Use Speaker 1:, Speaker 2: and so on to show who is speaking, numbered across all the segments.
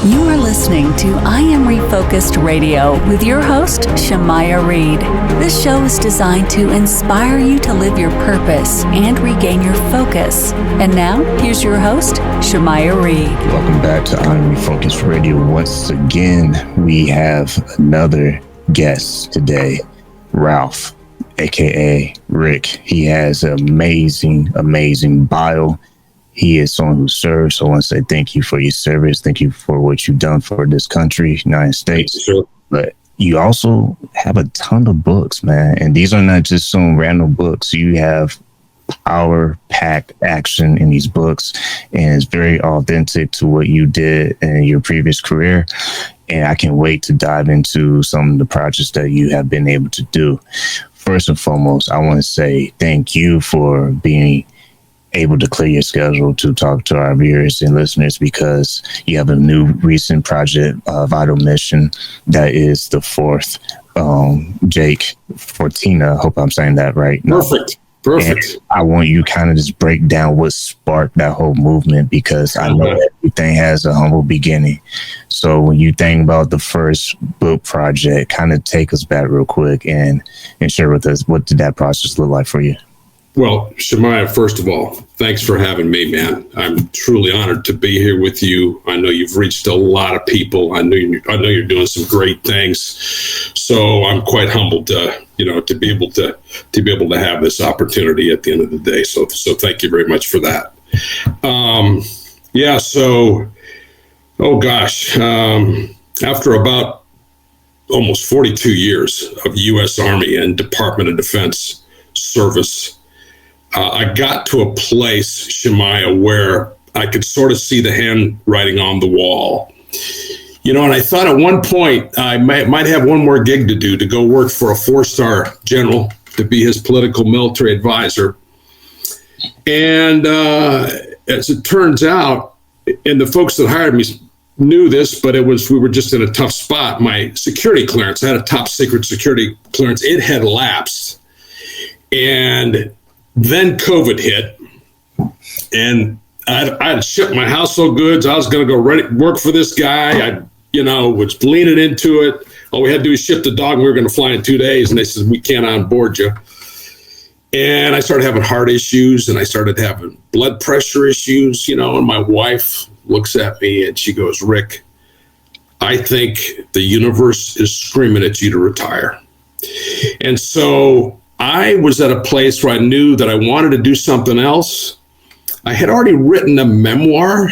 Speaker 1: You are listening to I Am Refocused Radio with your host, Shamaya Reed. This show is designed to inspire you to live your purpose and regain your focus. And now, here's your host, Shamaya Reed.
Speaker 2: Welcome back to I Am Refocused Radio. Once again, we have another guest today, Ralph, aka Rick. He has an amazing bio. He is someone who serves. So I want to say thank you for your service. Thank you for what you've done for this country, United States.
Speaker 3: Sure.
Speaker 2: But you also have a ton of books, man. And these are not just some random books. You have power-packed action in these books. And it's very authentic to what you did in your previous career. And I can't wait to dive into some of the projects that you have been able to do. First and foremost, I want to say thank you for being able to clear your schedule to talk to our viewers and listeners, because you have a new recent project, Vital Mission, that is the fourth Jake Fortina. Hope I'm saying that right.
Speaker 3: Perfect.
Speaker 2: And I want you kind of just break down what sparked that whole movement, because I know everything has a humble beginning. So when you think about the first book project, kind of take us back real quick and share with us, what did that process look like for you?
Speaker 3: Well, Shamaya, first of all, thanks for having me, man. I'm truly honored to be here with you. I know you've reached a lot of people. I know you're doing some great things. So I'm quite humbled to be able to have this opportunity at the end of the day. So thank you very much for that. After about almost 42 years of U.S. Army and Department of Defense service, I got to a place, Shamaya, where I could sort of see the handwriting on the wall. And I thought at one point I might have one more gig to do, to go work for a 4-star general, to be his political military advisor. And as it turns out, and the folks that hired me knew this, but we were just in a tough spot. My security clearance, I had a top secret security clearance. It had lapsed. And then COVID hit, and I'd shipped my household goods. I was going to go work for this guy. I was leaning into it. All we had to do was ship the dog, and we were going to fly in 2 days. And they said, we can't onboard you. And I started having heart issues, and I started having blood pressure issues, and my wife looks at me and she goes, Rick, I think the universe is screaming at you to retire. And so I was at a place where I knew that I wanted to do something else. I had already written a memoir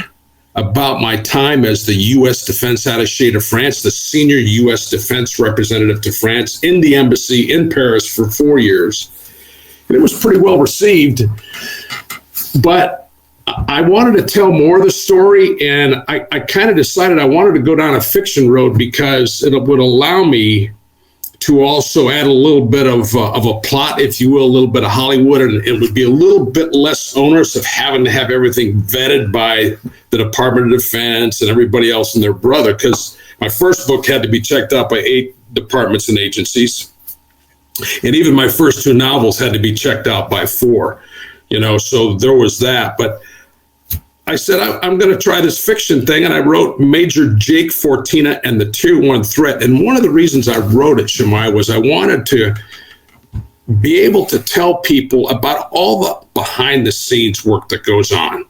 Speaker 3: about my time as the U.S. Defense Attaché to France, the senior U.S. Defense representative to France in the embassy in Paris for 4 years. And it was pretty well received. But I wanted to tell more of the story, and I kind of decided I wanted to go down a fiction road, because it would allow me to also add a little bit of a plot, if you will, a little bit of Hollywood, and it would be a little bit less onerous of having to have everything vetted by the Department of Defense and everybody else and their brother, because my first book had to be checked out by 8 departments and agencies. And even my first 2 novels had to be checked out by 4, so there was that. But I said, I'm going to try this fiction thing. And I wrote Major Jake Fortina and the Tier 1 Threat. And one of the reasons I wrote it, Shamaya, was I wanted to be able to tell people about all the behind the scenes work that goes on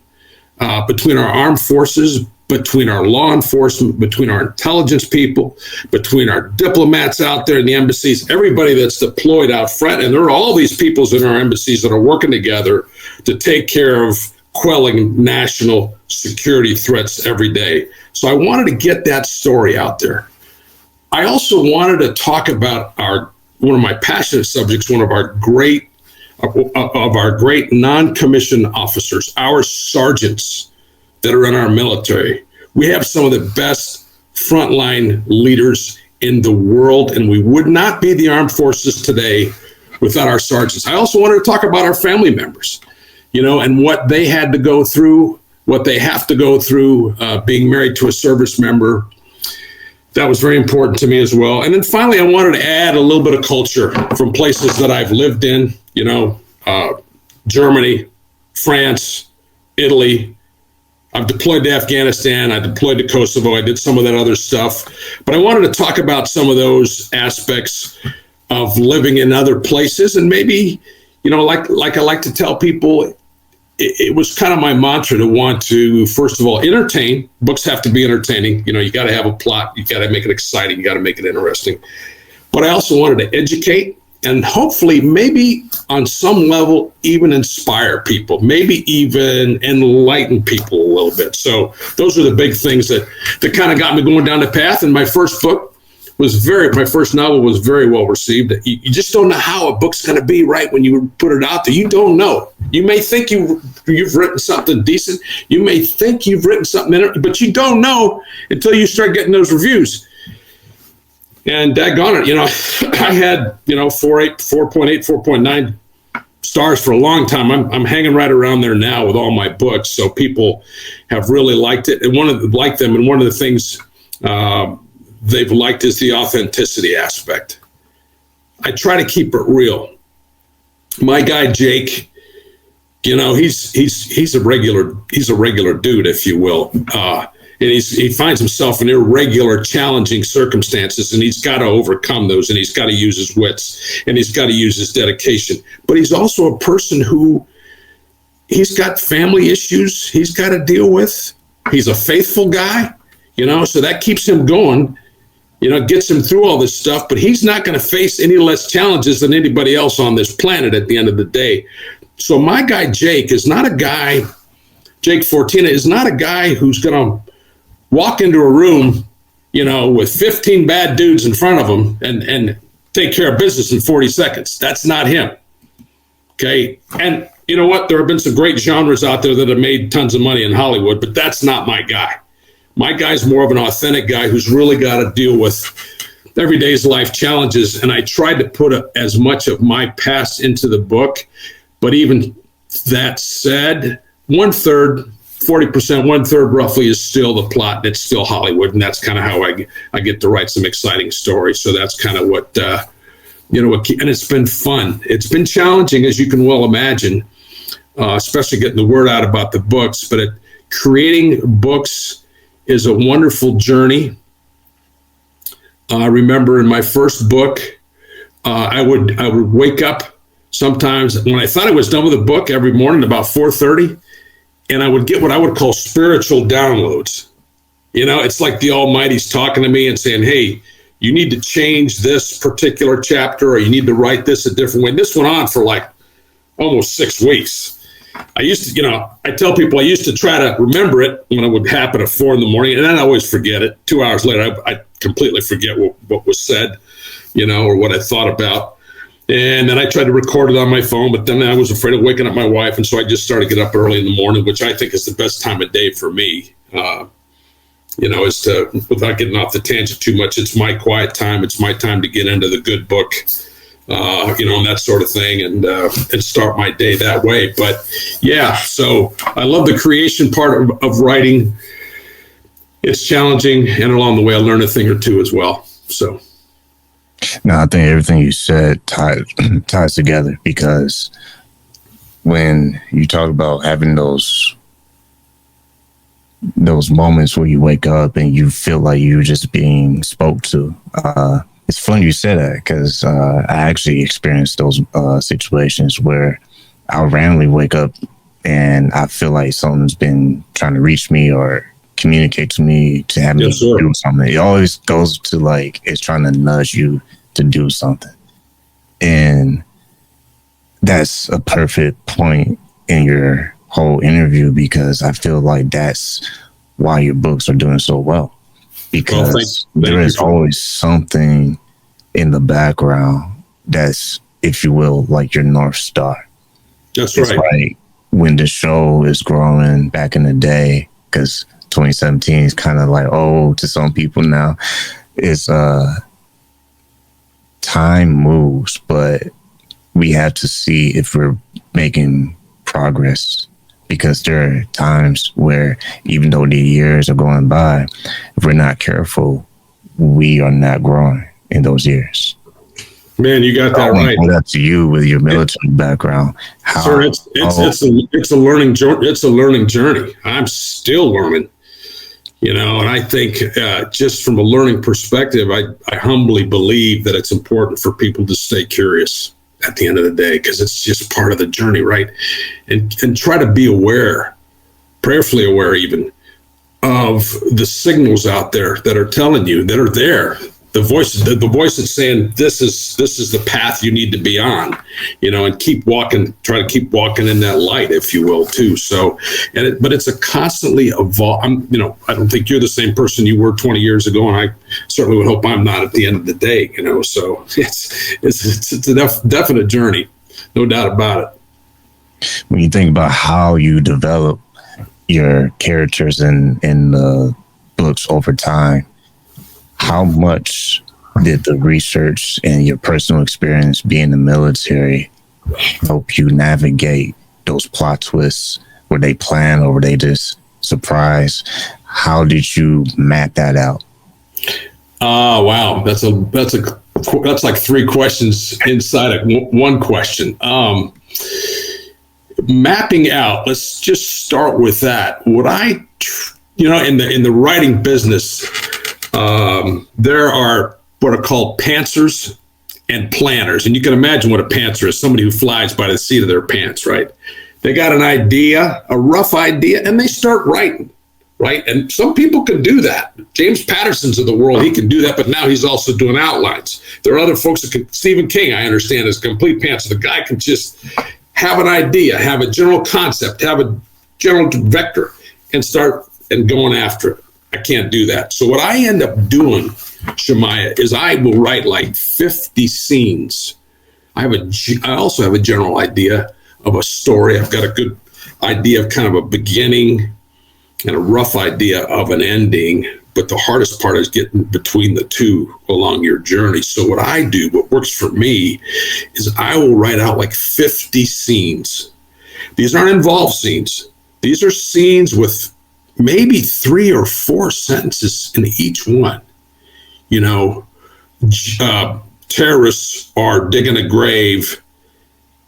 Speaker 3: between our armed forces, between our law enforcement, between our intelligence people, between our diplomats out there in the embassies, everybody that's deployed out front. And there are all these peoples in our embassies that are working together to take care of quelling national security threats every day. So I wanted to get that story out there. I also wanted to talk about one of my passionate subjects, one of our great non-commissioned officers, our sergeants that are in our military. We have some of the best frontline leaders in the world, and we would not be the armed forces today without our sergeants. I also wanted to talk about our family members, and what they had to go through, what they have to go through, being married to a service member. That was very important to me as well. And then finally, I wanted to add a little bit of culture from places that I've lived in, Germany, France, Italy, I've deployed to Afghanistan. I deployed to Kosovo. I did some of that other stuff. But I wanted to talk about some of those aspects of living in other places. And maybe, like I like to tell people, it was kind of my mantra to want to, first of all, entertain. Books have to be entertaining. You got to have a plot. You got to make it exciting. You got to make it interesting. But I also wanted to educate and hopefully maybe on some level even inspire people, maybe even enlighten people a little bit. So those are the big things that kind of got me going down the path. And my first novel was very well received. You just don't know how a book's going to be, right? When you put it out there, you don't know. You may think you've written something decent. You may think you've written something, but you don't know until you start getting those reviews. And daggone it, I had, 4.8, 4.9 stars for a long time. I'm hanging right around there now with all my books. So people have really liked it. And one of the things they've liked is the authenticity aspect. I try to keep it real. My guy, Jake, he's a regular dude, if you will. And he finds himself in irregular, challenging circumstances, and he's got to overcome those, and he's got to use his wits, and he's got to use his dedication. But he's also a person who, he's got family issues he's got to deal with. He's a faithful guy, so that keeps him going, gets him through all this stuff, but he's not going to face any less challenges than anybody else on this planet at the end of the day. So my guy, Jake Fortina is not a guy who's going to walk into a room, with 15 bad dudes in front of him and take care of business in 40 seconds. That's not him. Okay. And you know what? There have been some great genres out there that have made tons of money in Hollywood, but that's not my guy. My guy's more of an authentic guy who's really got to deal with everyday's life challenges. And I tried to put as much of my past into the book, but even that said, 1/3, 40%, 1/3 roughly is still the plot, and it's still Hollywood, and that's kind of how I get to write some exciting stories. So that's kind of what, and it's been fun. It's been challenging, as you can well imagine, especially getting the word out about the books, but creating books is a wonderful journey. I remember in my first book, I would wake up sometimes when I thought I was done with a book every morning about 4:30, and I would get what I would call spiritual downloads. It's like the Almighty's talking to me and saying, hey, you need to change this particular chapter, or you need to write this a different way. And this went on for like almost 6 weeks. I used to, I tell people I used to try to remember it when it would happen at 4 a.m, and then I always forget it. 2 hours later, I completely forget what was said, or what I thought about. And then I tried to record it on my phone, but then I was afraid of waking up my wife. And so I just started getting up early in the morning, which I think is the best time of day for me, is to, without getting off the tangent too much, it's my quiet time. It's my time to get into the good book, and that sort of thing, and start my day that way. But yeah, so I love the creation part of writing. It's challenging, and along the way, I learned a thing or two as well. So.
Speaker 2: No, I think everything you said ties together, because when you talk about having those moments where you wake up and you feel like you're just being spoke to, it's funny you said that, because I actually experienced those situations where I'll randomly wake up and I feel like someone's been trying to reach me or communicate to me to have me do something. It always goes to like, it's trying to nudge you to do something. And that's a perfect point in your whole interview, because I feel like that's why your books are doing so well, because there is always something in the background that's, if you will, like your North Star.
Speaker 3: That's
Speaker 2: right. It's like when the show is growing back in the day, because 2017 is kind of like old to some people now. It's time moves, but we have to see if we're making progress, because there are times where even though the years are going by, if we're not careful, we are not growing in those years.
Speaker 3: Man, you got that right.
Speaker 2: That's to you with your military background.
Speaker 3: Sir, it's a learning journey. It's a learning journey. I'm still learning, and I think just from a learning perspective, I humbly believe that it's important for people to stay curious at the end of the day, because it's just part of the journey, right? And try to be aware, prayerfully aware even, of the signals out there that are telling you, that are there. The voice that's saying this is the path you need to be on, and keep walking. Try to keep walking in that light, if you will, too. So, but it's a constantly evolve. I don't think you're the same person you were 20 years ago, and I certainly would hope I'm not at the end of the day. So it's a definite journey, no doubt about it.
Speaker 2: When you think about how you develop your characters in the books over time, how much did the research and your personal experience being in the military help you navigate those plot twists? Were they planned or were they just surprise? How did you map that out?
Speaker 3: Oh, wow. That's like three questions inside of one question. Mapping out, let's just start with that. What in the writing business, there are what are called pantsers and planners. And you can imagine what a pantser is, somebody who flies by the seat of their pants, right? They got an idea, a rough idea, and they start writing, right? And some people can do that. James Patterson's of the world, he can do that, but now he's also doing outlines. There are other folks that can, Stephen King, I understand, is a complete pantser. The guy can just have an idea, have a general concept, have a general vector, and start and going after it. I can't do that. So what I end up doing, Shemaiah, is I will write like 50 scenes. I also have a general idea of a story. I've got a good idea of kind of a beginning and a rough idea of an ending. But the hardest part is getting between the two along your journey. So what I do, what works for me, is I will write out like 50 scenes. These aren't involved scenes. These are scenes with maybe 3 or 4 sentences in each one. Terrorists are digging a grave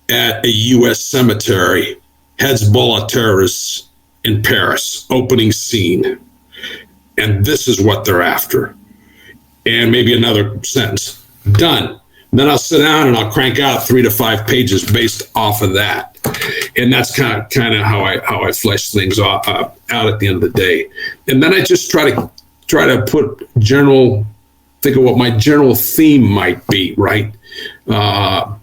Speaker 3: at a U.S. cemetery. Hezbollah terrorists in Paris, opening scene. And this is what they're after. And maybe another sentence. Done. And then I'll sit down and I'll crank out 3 to 5 pages based off of that. And that's kind of how I flesh things out at the end of the day. And then I just try to think of what my general theme might be, right? The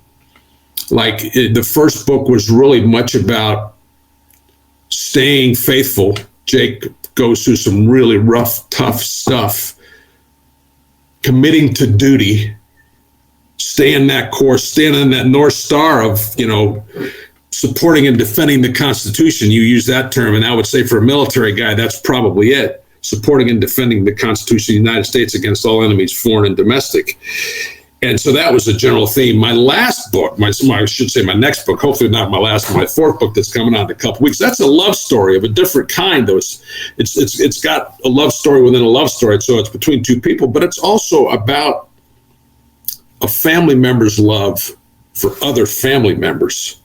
Speaker 3: first book was really much about staying faithful. Jake goes through some really rough, tough stuff, committing to duty, staying that course, staying in that North Star of, supporting and defending the Constitution. You use that term, and I would say for a military guy, that's probably it. Supporting and defending the Constitution of the United States against all enemies, foreign and domestic. And so that was a general theme. My last book, my next book, hopefully not my last, my 4th book that's coming out in a couple weeks. That's a love story of a different kind, though. It's got a love story within a love story, so it's between 2 people, but it's also about a family member's love for other family members.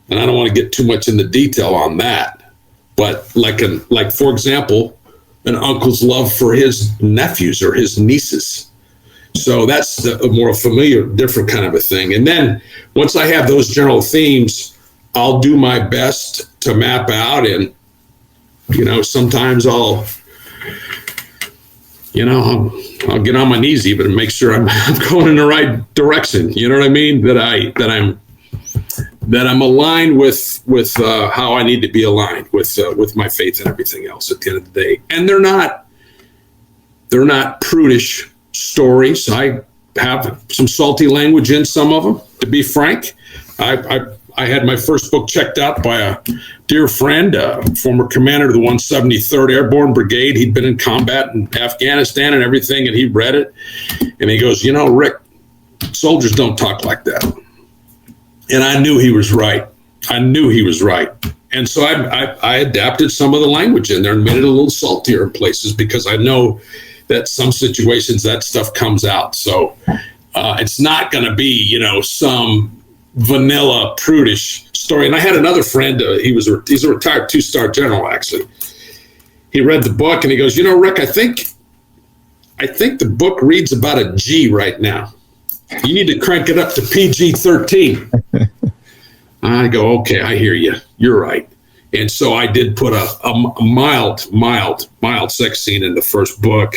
Speaker 3: And I don't want to get too much into detail on that, but like for example, an uncle's love for his nephews or his nieces. So that's a more familiar, different kind of a thing. And then once I have those general themes, I'll do my best to map out, and sometimes I'll get on my knees even and make sure I'm going in the right direction. You know what I mean? That I'm aligned with how I need to be aligned with my faith and everything else at the end of the day. And they're not prudish stories. I have some salty language in some of them, to be frank. I had my first book checked out by a dear friend, former commander of the 173rd Airborne Brigade. He'd been in combat in Afghanistan and everything, and he read it. And he goes, Rick, soldiers don't talk like that. And I knew he was right. And so I adapted some of the language in there and made it a little saltier in places, because I know that some situations that stuff comes out. So It's not going to be, some vanilla prudish story. And I had another friend, he's a retired 2-star general, actually. He read the book and he goes, Rick, I think the book reads about a G right now. You need to crank it up to PG-13. I go, okay, I hear you. You're right. And so I did put a mild sex scene in the first book.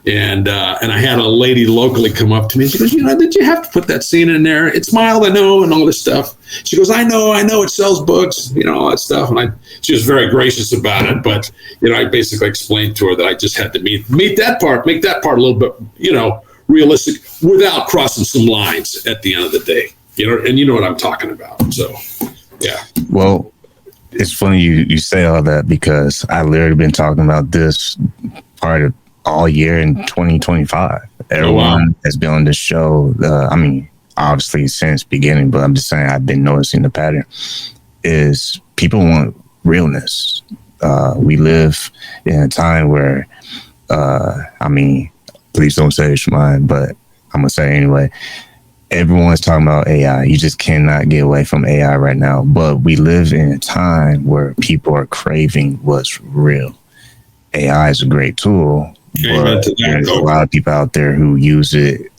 Speaker 3: And I had a lady locally come up to me. She goes, did you have to put that scene in there? It's mild, I know, and all this stuff. She goes, I know, it sells books, all that stuff. And she was very gracious about it. But, I basically explained to her that I just had to meet that part, make that part a little bit, realistic without crossing some lines at the end of the day. And you know what I'm talking about. So, yeah.
Speaker 2: Well, it's funny you say all that because I literally been talking about this part of all year in 2025. Everyone has been on this show. Obviously since beginning, but I'm just saying I've been noticing the pattern is people want realness. We live in a time where, please don't say it's mine, but I'm gonna say it anyway. Everyone's talking about AI. You just cannot get away from AI right now. But we live in a time where people are craving what's real. AI is a great tool, but there's a lot of people out there who use it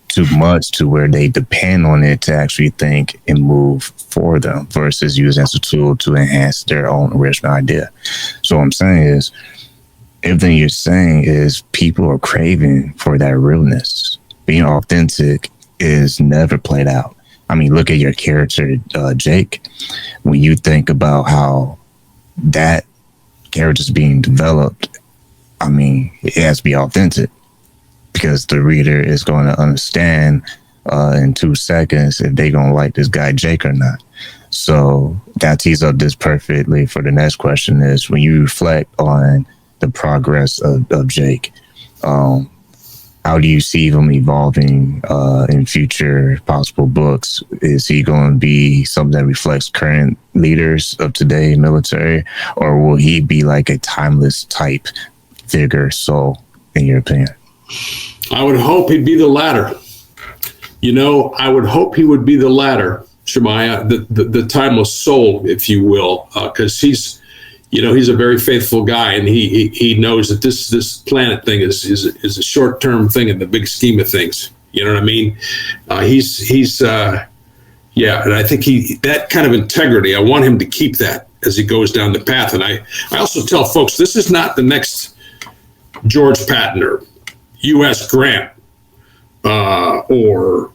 Speaker 2: too much to where they depend on it to actually think and move for them versus use it as a tool to enhance their own original idea. So what I'm saying is, everything you're saying is people are craving for that realness. Being authentic is never played out. Look at your character, Jake. When you think about how that character's being developed, it has to be authentic because the reader is going to understand in 2 seconds if they're going to like this guy Jake or not. So that tees up this perfectly for the next question is when you reflect on the progress of Jake, how do you see him evolving in future possible books? Is he going to be something that reflects current leaders of today, military, or will he be like a timeless type figure? So, in your opinion,
Speaker 3: I would hope he'd be the latter. I would hope he would be the latter, Shemaiah, the timeless soul, if you will, because he's a very faithful guy, and he knows that this planet thing is a short-term thing in the big scheme of things. You know what I mean? And I think that kind of integrity, I want him to keep that as he goes down the path. And I also tell folks, this is not the next George Patton or U.S. Grant or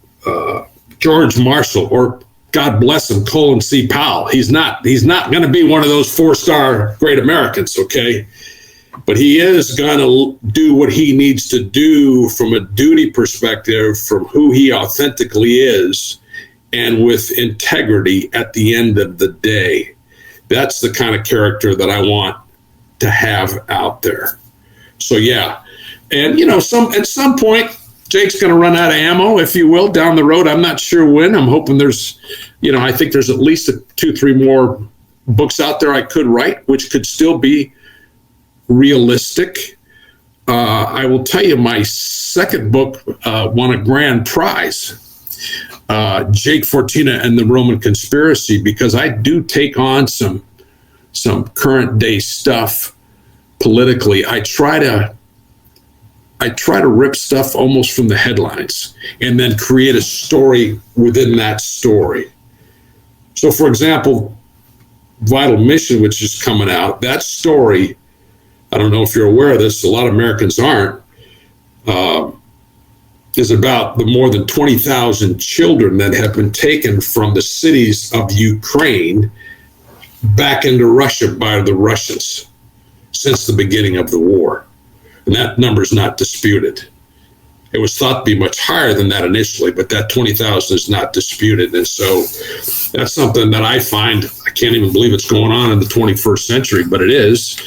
Speaker 3: George Marshall or, God bless him, Colin C. Powell. He's not going to be one of those 4-star great Americans, okay? But he is going to do what he needs to do from a duty perspective, from who he authentically is, and with integrity at the end of the day. That's the kind of character that I want to have out there. So, yeah. And, at some point, Jake's going to run out of ammo, if you will, down the road. I'm not sure when. I'm hoping there's, I think there's at least 2-3 more books out there I could write, which could still be realistic. I will tell you, my second book won a grand prize, Jake Fortina and the Roman Conspiracy, because I do take on some current day stuff politically. I try to rip stuff almost from the headlines and then create a story within that story. So, for example, Vital Mission, which is coming out, that story, I don't know if you're aware of this, a lot of Americans aren't, is about the more than 20,000 children that have been taken from the cities of Ukraine back into Russia by the Russians since the beginning of the war. And that number is not disputed. It was thought to be much higher than that initially, but that 20,000 is not disputed. And so that's something that I find, I can't even believe it's going on in the 21st century, but it is.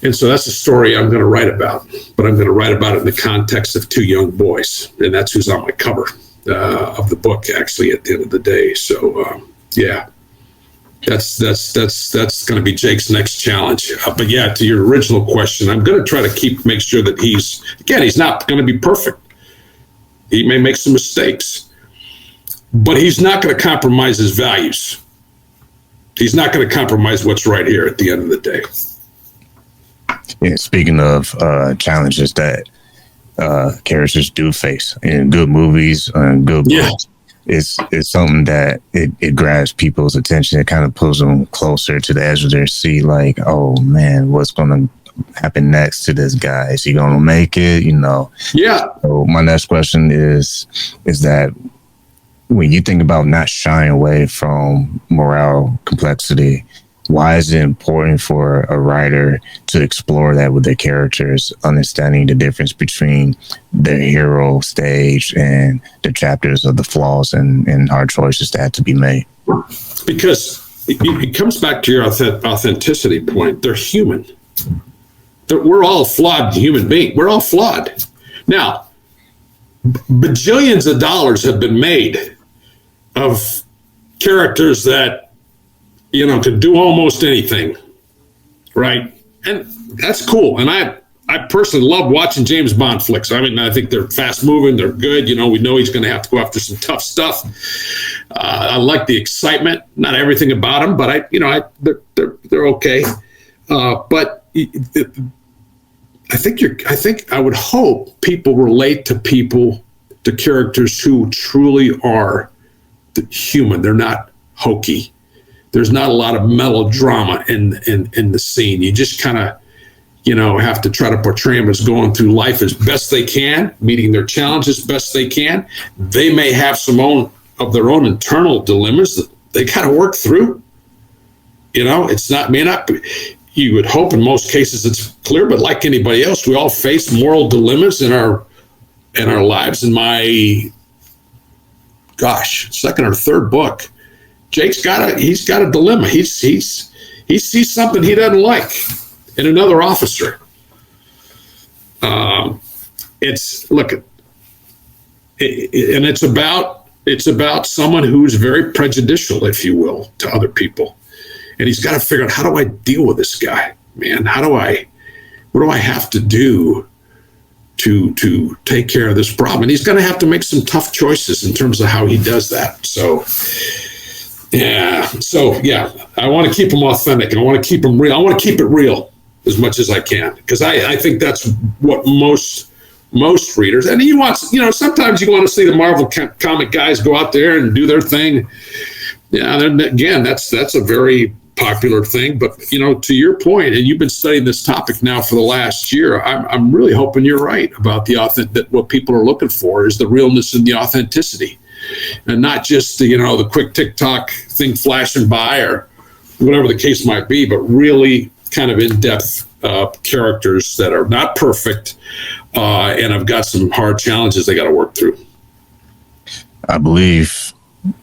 Speaker 3: And so that's a story I'm going to write about, but I'm going to write about it in the context of 2 young boys. And that's who's on my cover of the book, actually, at the end of the day. So, yeah. That's going to be Jake's next challenge. To your original question, I'm going to try to make sure that he's not going to be perfect. He may make some mistakes, but he's not going to compromise his values. He's not going to compromise what's right here at the end of the day.
Speaker 2: Yeah, speaking of challenges that characters do face in good movies and good books, it's something that it grabs people's attention. It kind of pulls them closer to the edge of their seat, like, oh man, what's going to happen next to this guy? Is he going to make it? Yeah. So my next question is that when you think about not shying away from moral complexity, why is it important for a writer to explore that with their characters, understanding the difference between their hero stage and the chapters of the flaws and hard choices that have to be made?
Speaker 3: Because it comes back to your authenticity point. They're human. We're all flawed human beings. We're all flawed. Now, bajillions of dollars have been made of characters that, could do almost anything, right? And that's cool. And I personally love watching James Bond flicks. I mean, I think they're fast moving. They're good. We know he's going to have to go after some tough stuff. I like the excitement. Not everything about them, but they're okay. But I would hope people relate to characters who truly are human. They're not hokey. There's not a lot of melodrama in the scene. You just kind of, have to try to portray them as going through life as best they can, meeting their challenges best they can. They may have some of their own internal dilemmas that they got to work through. May not be, you would hope in most cases it's clear, but like anybody else, we all face moral dilemmas in our lives. In my second or third book, Jake's got a dilemma. He sees something he doesn't like in another officer. It's about someone who's very prejudicial, if you will, to other people, and he's got to figure out, how do I deal with this guy, man? What do I have to do to take care of this problem? And he's going to have to make some tough choices in terms of how he does that. So I want to keep them authentic, and I want to keep them real. I want to keep it real as much as I can, because I think that's what most readers, and sometimes you want to see the Marvel comic guys go out there and do their thing. Yeah, then again, that's a very popular thing. But to your point, and you've been studying this topic now for the last year, I'm really hoping you're right about that what people are looking for is the realness and the authenticity, and not just the quick TikTok thing flashing by or whatever the case might be, but really kind of in-depth characters that are not perfect and have got some hard challenges they got to work through.
Speaker 2: I believe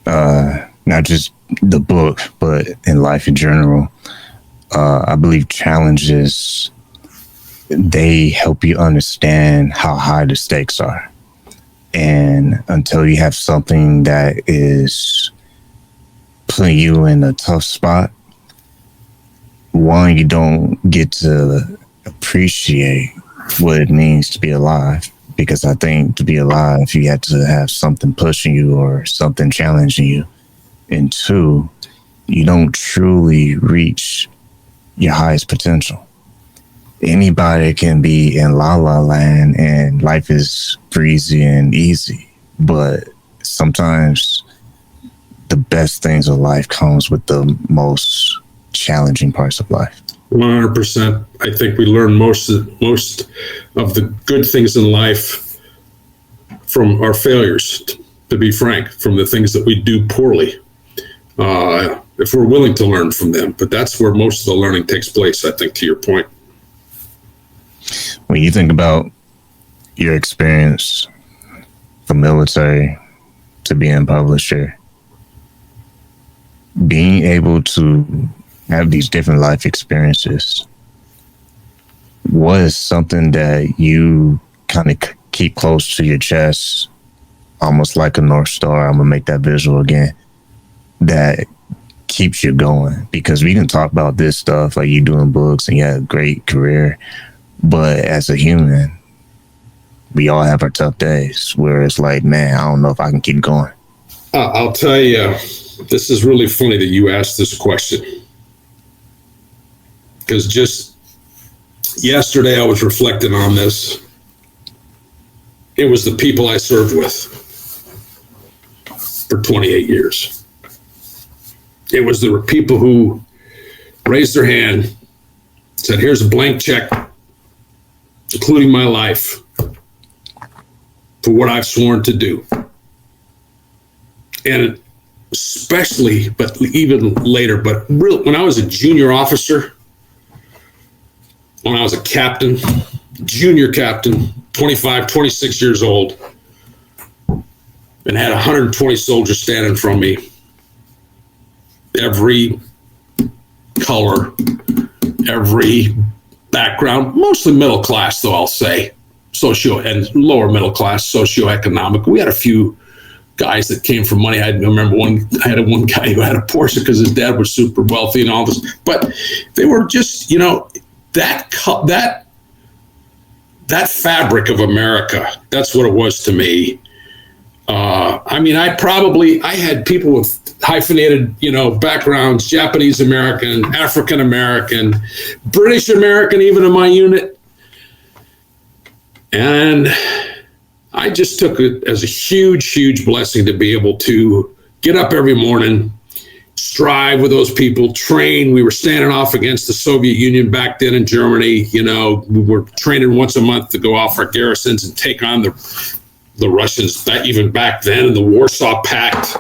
Speaker 2: not just the book, but in life in general, I believe challenges, they help you understand how high the stakes are. And until you have something that is putting you in a tough spot, one, you don't get to appreciate what it means to be alive. Because I think to be alive, you have to have something pushing you or something challenging you. And two, you don't truly reach your highest potential. Anybody can be in la la land and life is breezy and easy, but sometimes the best things of life comes with the most challenging parts of life.
Speaker 3: 100%. I think we learn most of the good things in life from our failures, to be frank, from the things that we do poorly, if we're willing to learn from them. But that's where most of the learning takes place, I think, to your point.
Speaker 2: When you think about your experience from military to being a publisher, being able to have these different life experiences, what is something that you kind of keep close to your chest, almost like a North Star? I'm going to make that visual again, that keeps you going. Because we can talk about this stuff, like you doing books and you had a great career, but as a human, we all have our tough days where it's like, man, I don't know if I can keep going.
Speaker 3: I'll tell you, this is really funny that you asked this question, because just yesterday I was reflecting on this. It was the people I served with for 28 years. It was the people who raised their hand, said, here's a blank check, including my life, for what I've sworn to do. And especially, but even later, but really, when I was a junior officer, when I was a captain, junior captain, 25, 26 years old, and had 120 soldiers standing in front of me, every color, every background, mostly middle class, though, I'll say, socio and lower middle class, socioeconomic. We had a few guys that came from money. I remember I had one guy who had a Porsche because his dad was super wealthy and all this, but they were just, that fabric of America. That's what it was to me. I had people with hyphenated, backgrounds, Japanese American, African American, British American, even in my unit. And I just took it as a huge, huge blessing to be able to get up every morning, strive with those people, train. We were standing off against the Soviet Union back then in Germany. We were training once a month to go off our garrisons and take on the Russians, even back then, in the Warsaw Pact,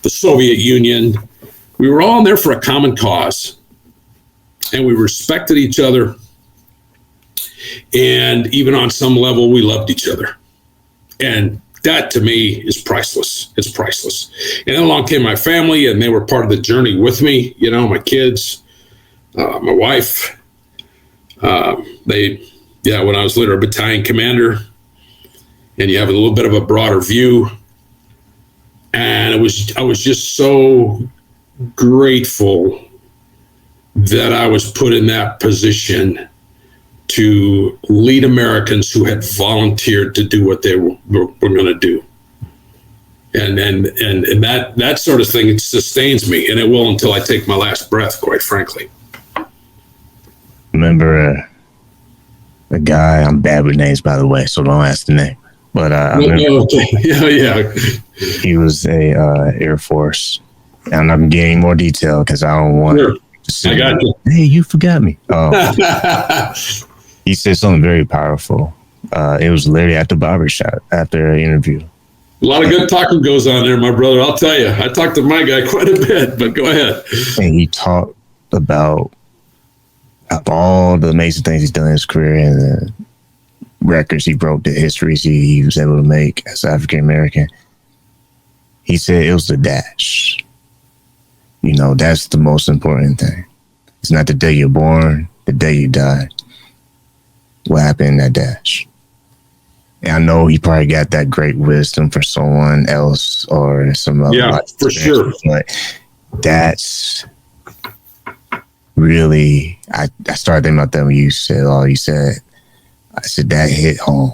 Speaker 3: the Soviet Union. We were all in there for a common cause, and we respected each other. And even on some level, we loved each other. And that, to me, is priceless. It's priceless. And then along came my family, and they were part of the journey with me. My kids, my wife. When I was later a battalion commander, and you have a little bit of a broader view. And I was just so grateful that I was put in that position to lead Americans who had volunteered to do what they were going to do. And that sort of thing sustains me, and it will until I take my last breath, quite frankly.
Speaker 2: Remember a guy, I'm bad with names, by the way, so don't ask the name. But
Speaker 3: yeah.
Speaker 2: He was a Air Force. I'm not getting more detail because I don't want to say,
Speaker 3: I got you.
Speaker 2: Hey, you forgot me. He said something very powerful. It was literally at the barbershop after an interview.
Speaker 3: A lot of good talking goes on there, my brother. I'll tell you. I talked to my guy quite a bit, but go ahead.
Speaker 2: And he talked about all the amazing things he's done in his career and the records he broke, the histories he was able to make as African American. He said it was the dash. That's the most important thing. It's not the day you're born, the day you die. What happened in that dash? And I know he probably got that great wisdom for someone else or some other.
Speaker 3: Yeah, for sure.
Speaker 2: But that's really, I started thinking about that when you said all you said. I said that hit home.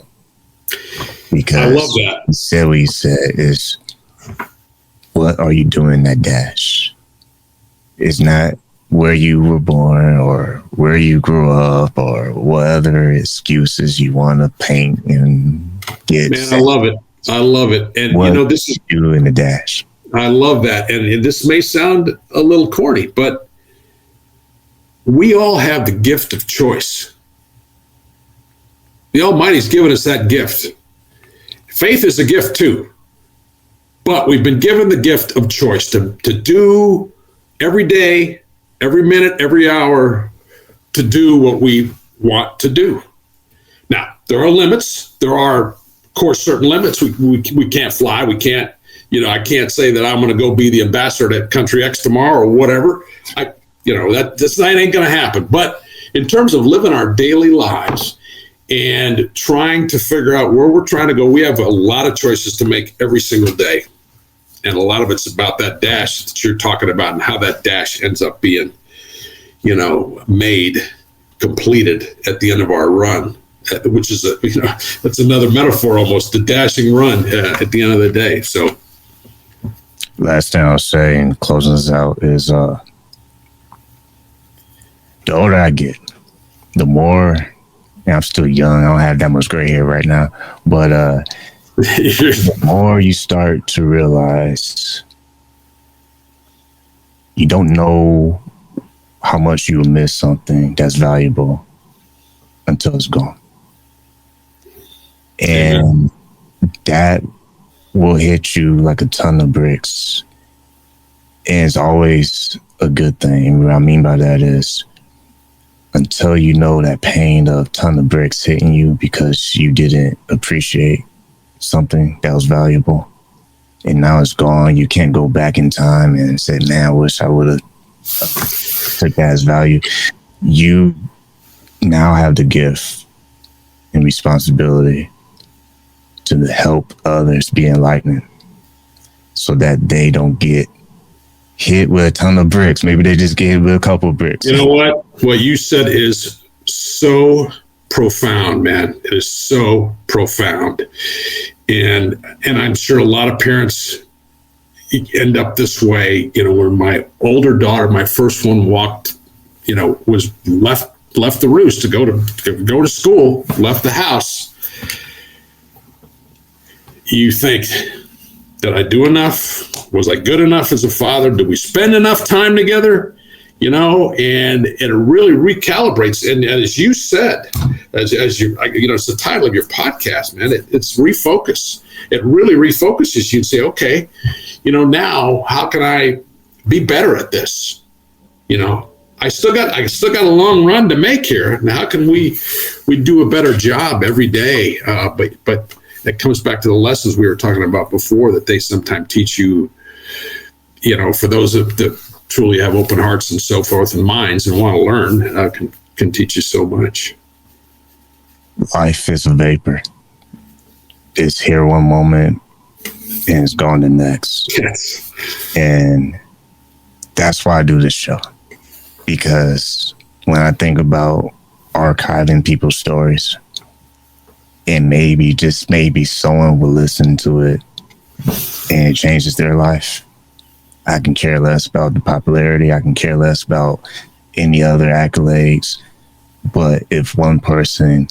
Speaker 2: Because
Speaker 3: I love that.
Speaker 2: He said what he said is, what are you doing in that dash? It's not where you were born or where you grew up or what other excuses you want to paint and get.
Speaker 3: Man, I love it. I love it. And
Speaker 2: what
Speaker 3: this is
Speaker 2: you in the dash.
Speaker 3: I love that. And this may sound a little corny, but we all have the gift of choice. The Almighty's given us that gift. Faith is a gift too. But we've been given the gift of choice to do every day, every minute, every hour, to do what we want to do. Now, there are limits. There are, of course, certain limits. We can't fly. We can't, I can't say that I'm going to go be the ambassador to country X tomorrow or whatever. That ain't going to happen. But in terms of living our daily lives and trying to figure out where we're trying to go, we have a lot of choices to make every single day. And a lot of it's about that dash that you're talking about and how that dash ends up being, completed at the end of our run which is that's another metaphor almost, the dashing run at the end of the day. So
Speaker 2: last thing I'll say in closing this out is the older I get, the more, and I'm still young, I don't have that much gray hair right now, but the more you start to realize you don't know how much you will miss something that's valuable until it's gone. And that will hit you like a ton of bricks. And it's always a good thing. What I mean by that is, until you know that pain of a ton of bricks hitting you because you didn't appreciate something that was valuable, and now it's gone, you can't go back in time and say, man, I wish I would have took that as value. You now have the gift and responsibility to help others be enlightened so that they don't get hit with a ton of bricks. Maybe they just get hit with a couple bricks.
Speaker 3: You know what? What you said is so profound, man. It is so profound. And I'm sure a lot of parents end up this way. When my older daughter, my first one, walked, was left the roost to go to school, left the house. You think, did I do enough? Was I good enough as a father? Did we spend enough time together? And it really recalibrates. And as you said, as you, it's the title of your podcast, man. It's refocus. It really refocuses you and say, okay, now how can I be better at this? I still got a long run to make here. Now, how can we do a better job every day? But it comes back to the lessons we were talking about before, that they sometimes teach you, for those that truly have open hearts and so forth and minds and want to learn, can teach you so much.
Speaker 2: Life is a vapor. It's here one moment and it's gone the next.
Speaker 3: Yes.
Speaker 2: And that's why I do this show. Because when I think about archiving people's stories, and maybe, just maybe, someone will listen to it and it changes their life, I can care less about the popularity. I can care less about any other accolades. But if one person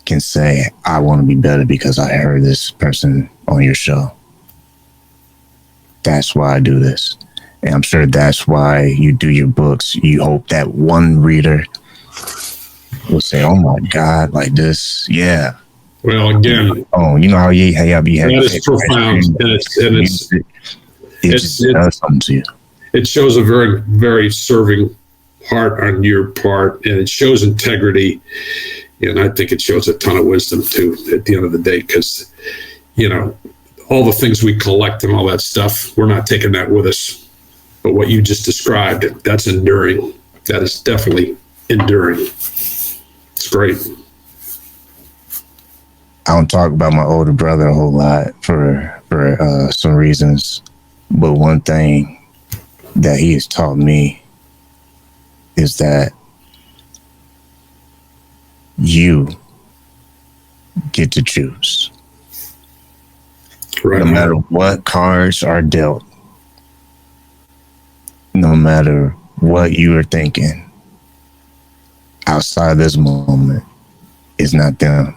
Speaker 2: can say, I want to be better because I heard this person on your show, that's why I do this. And I'm sure that's why you do your books. You hope that one reader will say, oh my God, like this. Yeah.
Speaker 3: Well, again,
Speaker 2: oh, you know how you have
Speaker 3: that is profound.
Speaker 2: It just does something to you.
Speaker 3: It shows a very, very serving heart on your part, and it shows integrity. And I think it shows a ton of wisdom too at the end of the day, because, all the things we collect and all that stuff, we're not taking that with us. But what you just described, that's enduring. That is definitely enduring. It's great.
Speaker 2: I don't talk about my older brother a whole lot for some reasons. But one thing that he has taught me is that you get to choose.
Speaker 3: Right.
Speaker 2: No matter what cards are dealt, no matter what you are thinking, outside this moment is not them.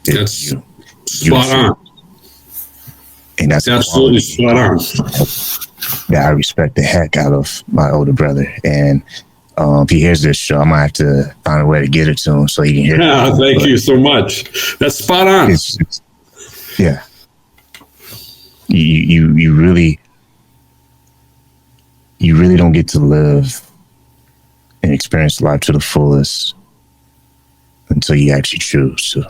Speaker 3: That's
Speaker 2: you.
Speaker 3: Spot on.
Speaker 2: And that's
Speaker 3: absolutely spot on.
Speaker 2: That I respect the heck out of my older brother. And if he hears this show, I might have to find a way to get it to him so he can hear it.
Speaker 3: Thank you so much. That's spot on.
Speaker 2: Yeah. You really don't get to live and experience life to the fullest until you actually choose to.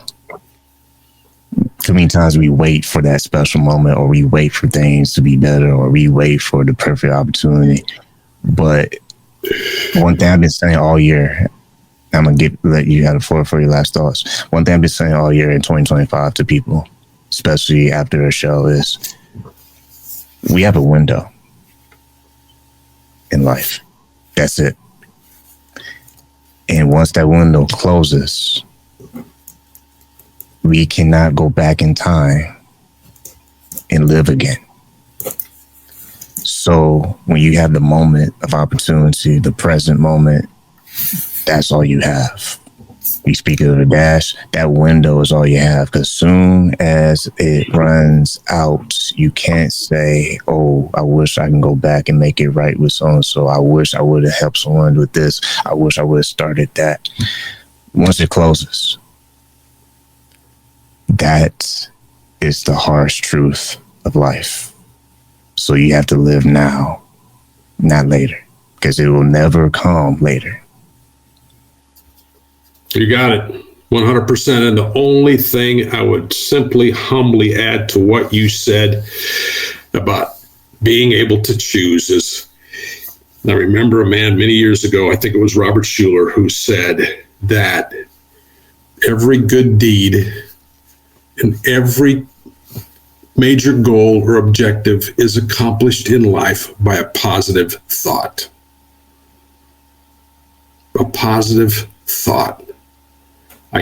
Speaker 2: Too many times we wait for that special moment, or we wait for things to be better, or we wait for the perfect opportunity. But one thing I've been saying all year, I'm going to let you have the floor for your last thoughts. One thing I've been saying all year in 2025 to people, especially after a show, is we have a window in life. That's it. And once that window closes, we cannot go back in time and live again. So when you have the moment of opportunity, the present moment, that's all you have. You speak of the dash, that window is all you have, because soon as it runs out, you can't say, oh, I wish I can go back and make it right with so-and-so. I wish I would have helped someone with this. I wish I would have started that. Once it closes, that is the harsh truth of life. So you have to live now, not later, because it will never come later.
Speaker 3: You got it, 100%. And the only thing I would simply humbly add to what you said about being able to choose is, I remember a man many years ago, I think it was Robert Schuller, who said that every good deed and every major goal or objective is accomplished in life by a positive thought. A positive thought. I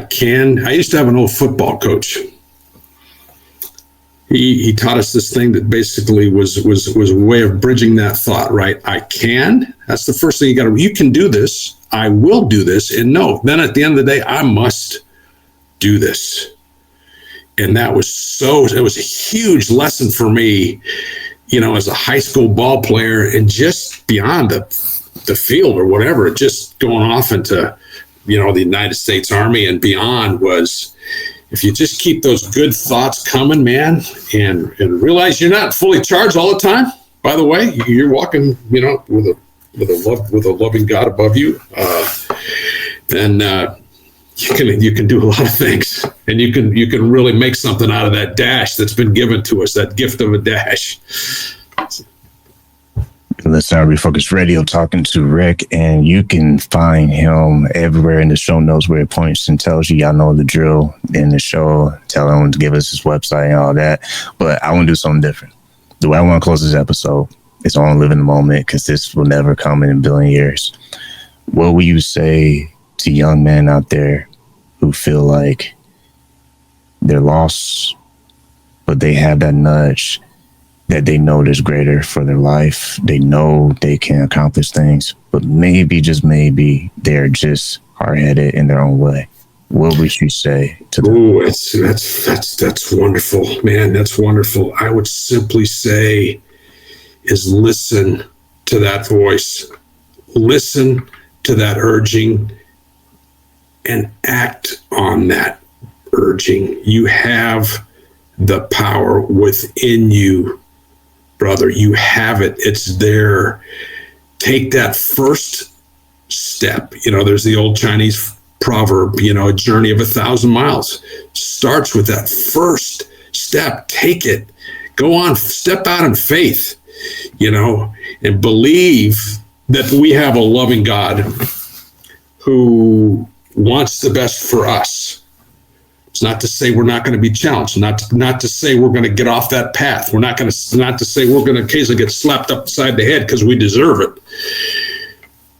Speaker 3: used to have an old football coach. He taught us this thing that basically was a way of bridging that thought, right? I can. That's the first thing you can do this. I will do this. And no, then at the end of the day, I must do this. And it was a huge lesson for me, as a high school ball player and just beyond the field or whatever, just going off into, the United States Army and beyond, was if you just keep those good thoughts coming, man, and realize you're not fully charged all the time. By the way, you're walking, with a loving God above you, then you can do a lot of things, and you can really make something out of that dash that's been given to us, that gift of a dash.
Speaker 2: Listen to Refocused Radio, talking to Rick, and you can find him everywhere in the show notes where it points and tells you. Y'all know the drill in the show. Tell him to give us his website and all that. But I want to do something different. The way I want to close this episode is on Live in the Moment, because this will never come in a billion years. What will you say to young men out there who feel like they're lost, but they have that nudge that they know there's greater for their life? They know they can accomplish things, but maybe, just maybe, they're just hard-headed in their own way. What would you say to them?
Speaker 3: Oh, that's wonderful, man. That's wonderful. I would simply say is listen to that voice, listen to that urging, and act on that urging. You have the power within you, brother. You have it. It's there. Take that first step. There's the old Chinese proverb, a journey of 1,000 miles starts with that first step. Take it. Go on, step out in faith, and believe that we have a loving God who wants the best for us. It's not to say we're not going to be challenged, not to say we're going to get off that path. We're not to say we're going to occasionally get slapped upside the head because we deserve it.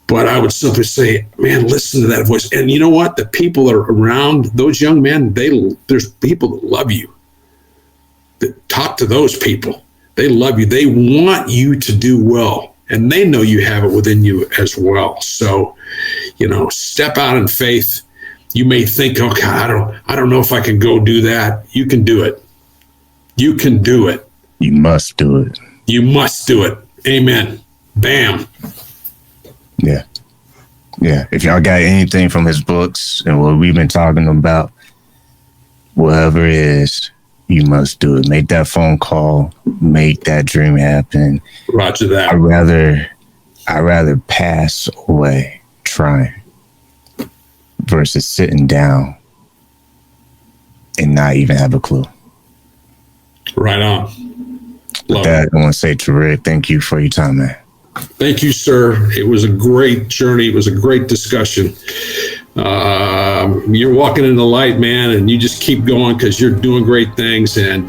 Speaker 3: But I would simply say, man, listen to that voice. And you know what? The people that are around those young men, there's people that love you. Talk to those people. They love you. They want you to do well. And they know you have it within you as well. So, step out in faith. You may think, okay, I don't know if I can go do that. You can do it. You can do it.
Speaker 2: You must do it.
Speaker 3: You must do it. Amen. Bam.
Speaker 2: Yeah. If y'all got anything from his books and what we've been talking about, whatever it is, you must do it. Make that phone call. Make that dream happen.
Speaker 3: Roger that.
Speaker 2: I'd rather pass away trying versus sitting down and not even have a clue.
Speaker 3: Right on.
Speaker 2: With that, I want to say to Rick, thank you for your time, man.
Speaker 3: Thank you, sir. It was a great journey. It was a great discussion. You're walking in the light, man, and you just keep going because you're doing great things, and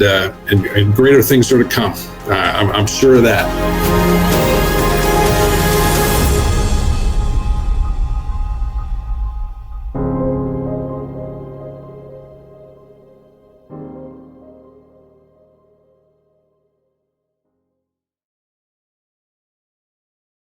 Speaker 3: greater things are to come. I'm sure of that.